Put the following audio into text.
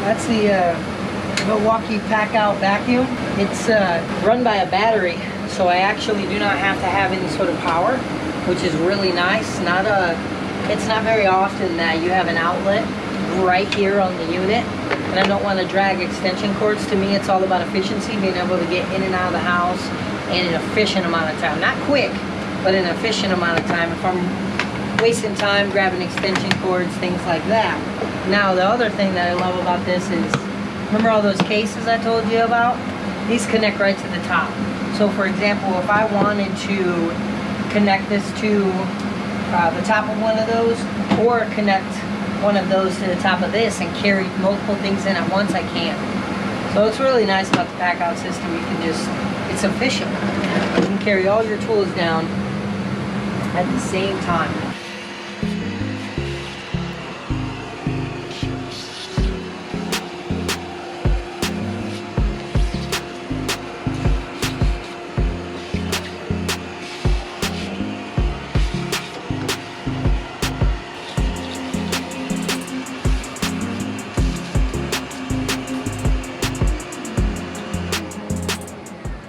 That's the Milwaukee Packout Vacuum. It's run by a battery, so I actually do not have to have any sort of power, which is really nice. It's not very often that you have an outlet right here on the unit, and I don't want to drag extension cords. To me, it's all about efficiency, being able to get in and out of the house in an efficient amount of time. Not quick, but an efficient amount of time. If I'm wasting time grabbing extension cords, things like that. Now, the other thing that I love about this is, remember all those cases I told you about? These connect right to the top. So for example, if I wanted to connect this to the top of one of those, or connect one of those to the top of this and carry multiple things in at once, I can. So it's really nice about the Packout system. You can just, it's efficient. You can carry all your tools down at the same time.